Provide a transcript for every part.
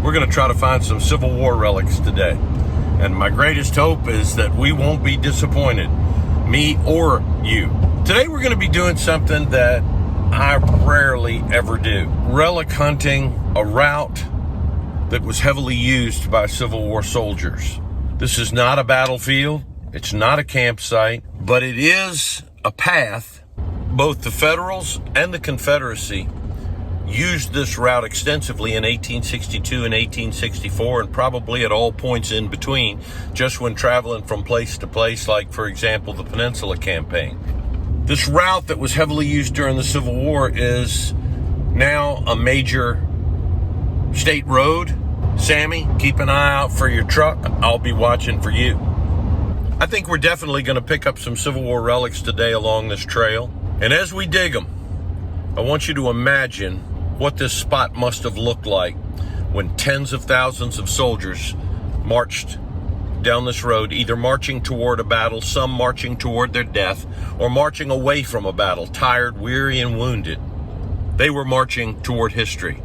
We're going to try to find some Civil War relics today. And my greatest hope is that we won't be disappointed, me or you. Today we're going to be doing something that I rarely ever do. Relic hunting, a route that was heavily used by Civil War soldiers. This is not a battlefield, it's not a campsite, but it is a path. Both the Federals and the Confederacy used this route extensively in 1862 and 1864, and probably at all points in between, just when traveling from place to place, like, for example, the Peninsula Campaign. This route that was heavily used during the Civil War is now a major state road. Sammy, keep an eye out for your truck. I'll be watching for you. I think we're definitely going to pick up some Civil War relics today along this trail. And as we dig them, I want you to imagine what this spot must have looked like when tens of thousands of soldiers marched down this road, either marching toward a battle, some marching toward their death, or marching away from a battle, tired, weary, and wounded. They were marching toward history.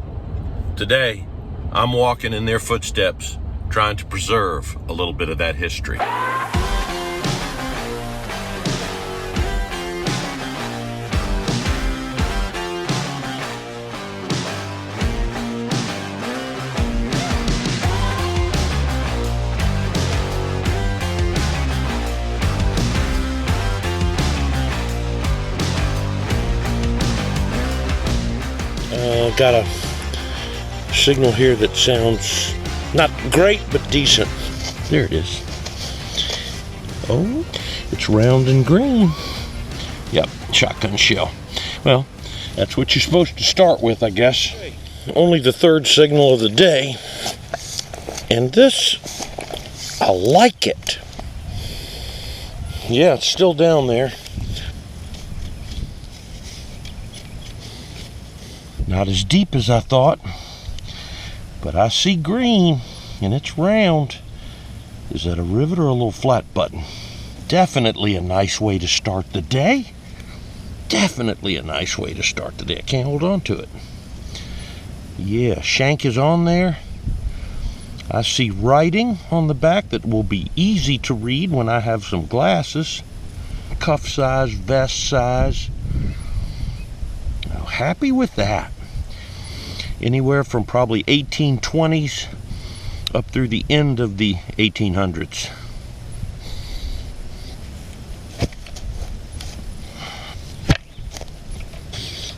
Today, I'm walking in their footsteps, trying to preserve a little bit of that history. Got a signal here that sounds not great, but decent. There it is. Oh, it's round and green. Yep, shotgun shell. Well, that's what you're supposed to start with, I guess. Only the third signal of the day. And this, I like it. Yeah, it's still down there. Not as deep as I thought, but I see green, and it's round. Is that a rivet or a little flat button? Definitely a nice way to start the day. Definitely a nice way to start the day. I can't hold on to it. Yeah, shank is on there. I see writing on the back that will be easy to read when I have some glasses. Cuff size, vest size. I'm happy with that. Anywhere from probably 1820s up through the end of the 1800s.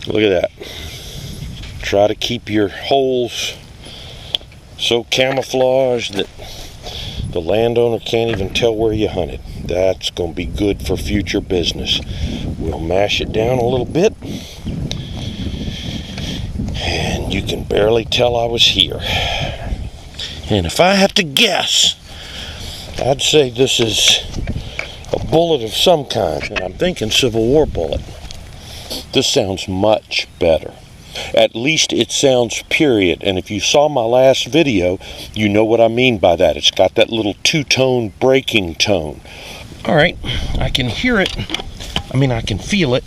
Look at that. Try to keep your holes so camouflaged that the landowner can't even tell where you hunted. That's going to be good for future business. We'll mash it down a little bit. And you can barely tell I was here. And if I have to guess, I'd say this is a bullet of some kind. And I'm thinking Civil War bullet. This sounds much better. At least it sounds period. And if you saw my last video, you know what I mean by that. It's got that little two-tone breaking tone. All right, I can hear it. I can feel it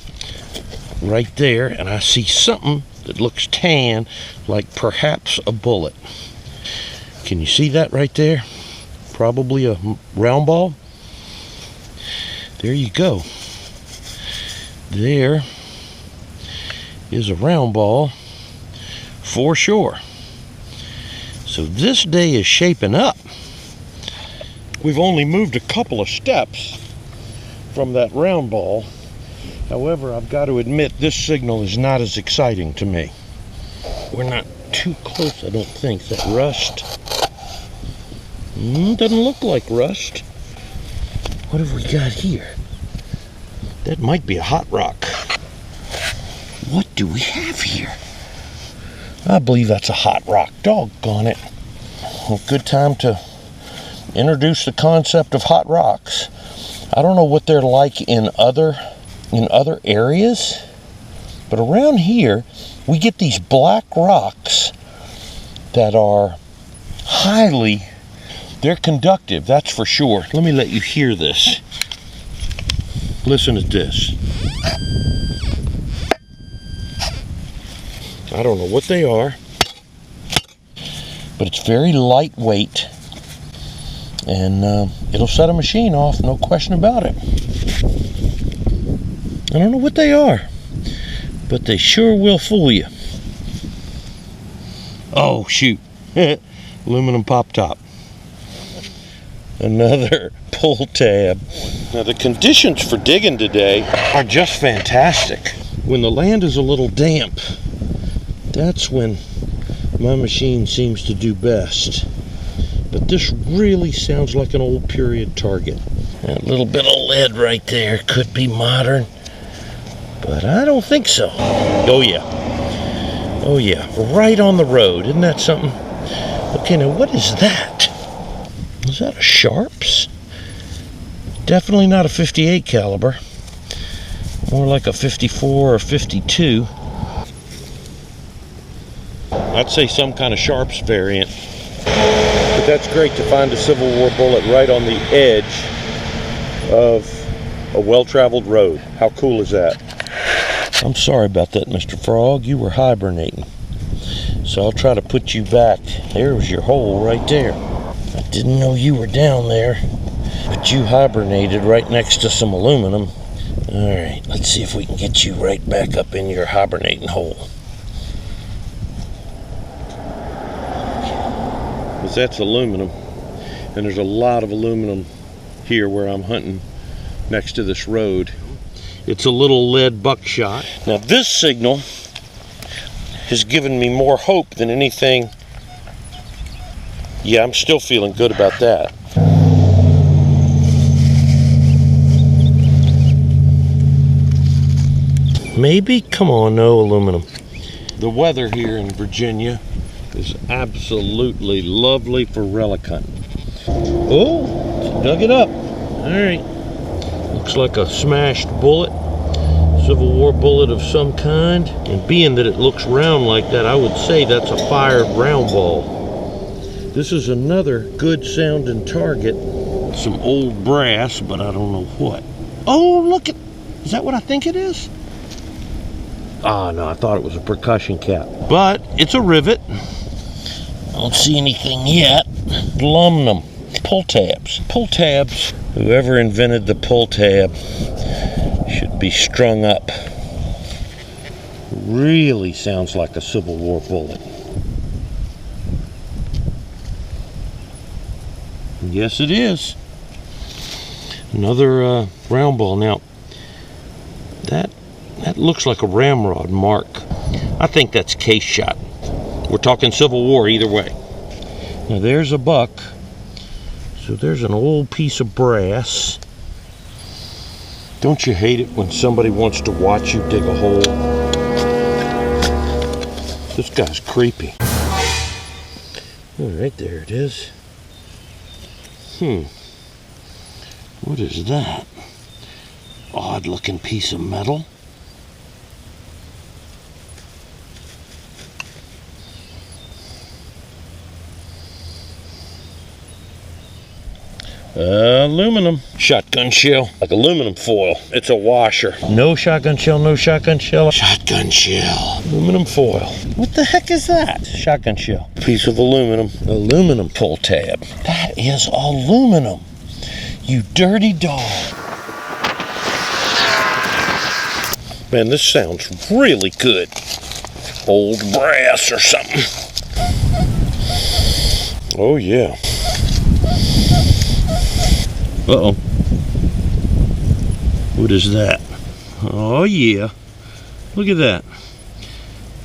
right there. And I see something that looks tan, like perhaps a bullet. Can you see that right there? Probably a round ball. There you go. There is a round ball for sure. So this day is shaping up. We've only moved a couple of steps from that round ball. However, I've got to admit, this signal is not as exciting to me. We're not too close, I don't think. Is that rust? Doesn't look like rust. What have we got here? That might be a hot rock. What do we have here? I believe that's a hot rock. Doggone it. A good time to introduce the concept of hot rocks. I don't know what they're like in other areas, but around here we get these black rocks that are they're conductive, that's for sure. Let me let you hear this. Listen to this. I don't know what they are, but it's very lightweight, and it'll set a machine off, no question about it. I don't know what they are, but they sure will fool you. Oh, shoot. Aluminum pop top. Another pull tab. Now, the conditions for digging today are just fantastic. When the land is a little damp, that's when my machine seems to do best. But this really sounds like an old period target. That little bit of lead right there could be modern, but I don't think so. Oh yeah. Oh yeah, right on the road. Isn't that something? Okay, now what is that? Is that a Sharps? Definitely not a 58 caliber. More like a 54 or 52. I'd say some kind of Sharps variant. But that's great to find a Civil War bullet right on the edge of a well-traveled road. How cool is that? I'm sorry about that, Mr. Frog. You were hibernating. So I'll try to put you back. There's your hole right there. I didn't know you were down there, but you hibernated right next to some aluminum. All right, let's see if we can get you right back up in your hibernating hole. Because that's aluminum, and there's a lot of aluminum here where I'm hunting next to this road. It's a little lead buckshot. Now this signal has given me more hope than anything. Yeah, I'm still feeling good about that. Maybe? Come on, no aluminum. The weather here in Virginia is absolutely lovely for relic hunting. Oh, dug it up. All right. Looks like a smashed bullet. Civil War bullet of some kind. And being that it looks round like that, I would say that's a fired round ball. This is another good sounding target. Some old brass, but I don't know what. Oh, look at, is that what I think it is? Ah, no, I thought it was a percussion cap. But it's a rivet. I don't see anything yet. Aluminum. Pull tabs. Pull tabs. Whoever invented the pull tab should be strung up. Really sounds like a Civil War bullet. Yes, it is. Another round ball. Now, that looks like a ramrod mark. I think that's case shot. We're talking Civil War either way. Now there's a buck. So there's an old piece of brass. Don't you hate it when somebody wants to watch you dig a hole? This guy's creepy. Oh, right there it is. What is that? Odd looking piece of metal. Aluminum. Shotgun shell. Like aluminum foil. It's a washer. No shotgun shell, no shotgun shell. Shotgun shell. Aluminum foil. What the heck is that? Shotgun shell. Piece of aluminum. Aluminum pull tab. That is aluminum. You dirty dog. Man, this sounds really good. Old brass or something. Oh, yeah. Uh-oh. What is that? Oh, yeah. Look at that.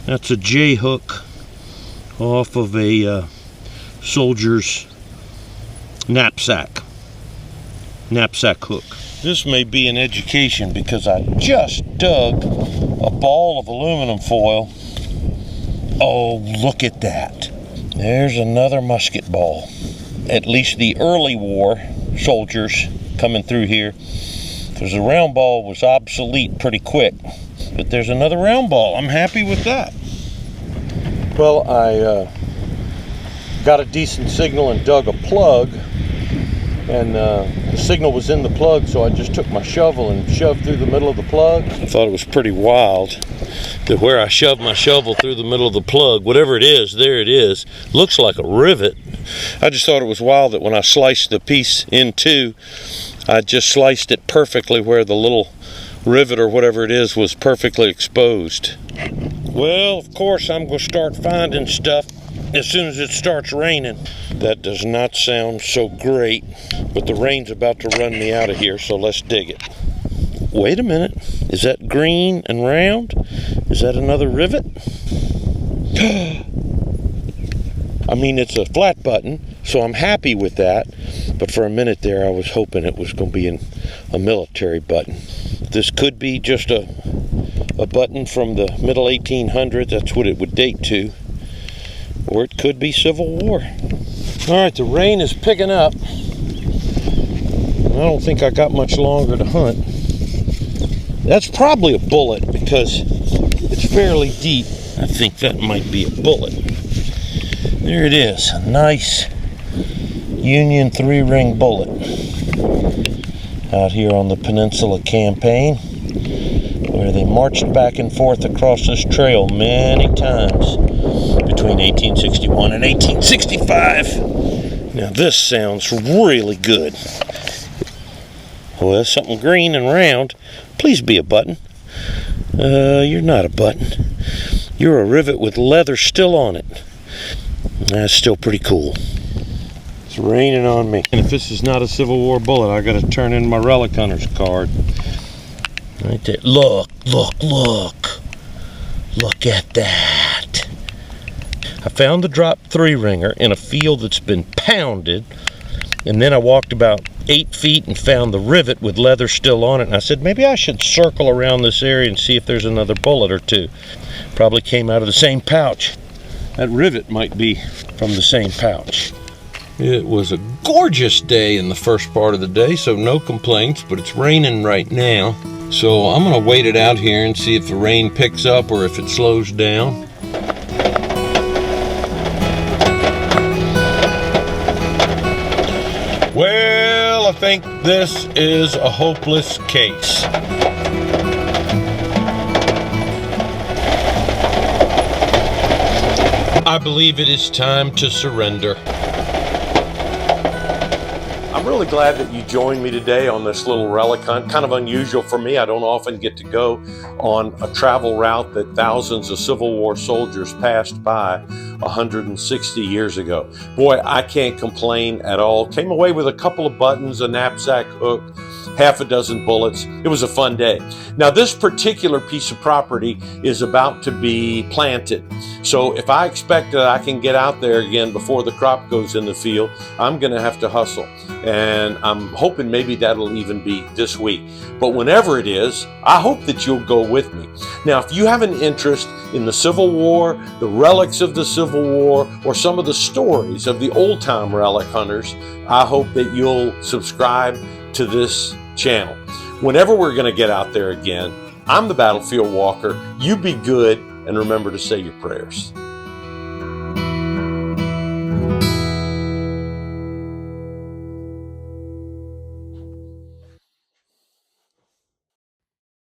That's a J-hook off of a soldier's knapsack hook. This may be an education because I just dug a ball of aluminum foil. Oh, look at that. There's another musket ball. At least the early war soldiers coming through here, because the round ball was obsolete pretty quick. But there's another round ball. I'm happy with that. Well, I got a decent signal and dug a plug, and the signal was in the plug, so I just took my shovel and shoved through the middle of the plug. I thought it was pretty wild. that where I shoved my shovel through the middle of the plug, whatever it is, there it is. Looks like a rivet. I just thought it was wild that when I sliced the piece in two, I just sliced it perfectly where the little rivet or whatever it is was perfectly exposed. Well, of course, I'm going to start finding stuff as soon as it starts raining. That does not sound so great, but the rain's about to run me out of here, so let's dig it. Wait a minute. Is that green and round? Is that another rivet? I mean, it's a flat button, so I'm happy with that. But for a minute there, I was hoping it was going to be a military button. This could be just a button from the middle 1800s. That's what it would date to. Or it could be Civil War. All right, the rain is picking up. I don't think I got much longer to hunt. That's probably a bullet because it's fairly deep. I think that might be a bullet. There it is, a nice Union 3-ring bullet out here on the Peninsula Campaign, where they marched back and forth across this trail many times between 1861 and 1865. Now this sounds really good. Well, something green and round. Please be a button. You're not a button. You're a rivet with leather still on it. That's still pretty cool. It's raining on me. And if this is not a Civil War bullet, I gotta turn in my Relic Hunter's card. Right there. Look, look, look. Look at that. I found the drop 3-ringer in a field that's been pounded, and then I walked about 8 feet and found the rivet with leather still on it, and I said maybe I should circle around this area and see if there's another bullet or two. Probably came out of the same pouch. That rivet might be from the same pouch. It was a gorgeous day in the first part of the day, so no complaints, but it's raining right now. So I'm gonna wait it out here and see if the rain picks up or if it slows down. Well, I think this is a hopeless case. I believe it is time to surrender. I'm really glad that you joined me today on this little relic hunt. Kind of unusual for me. I don't often get to go on a travel route that thousands of Civil War soldiers passed by 160 years ago. Boy, I can't complain at all. Came away with a couple of buttons, a knapsack hook, half a dozen bullets. It was a fun day. Now, this particular piece of property is about to be planted. So if I expect that I can get out there again before the crop goes in the field, I'm going to have to hustle. And I'm hoping maybe that'll even be this week. But whenever it is, I hope that you'll go with me. Now, if you have an interest in the Civil War, the relics of the Civil War, or some of the stories of the old-time relic hunters, I hope that you'll subscribe to this channel. Whenever we're going to get out there again, I'm the Battlefield Walker. You be good, and remember to say your prayers.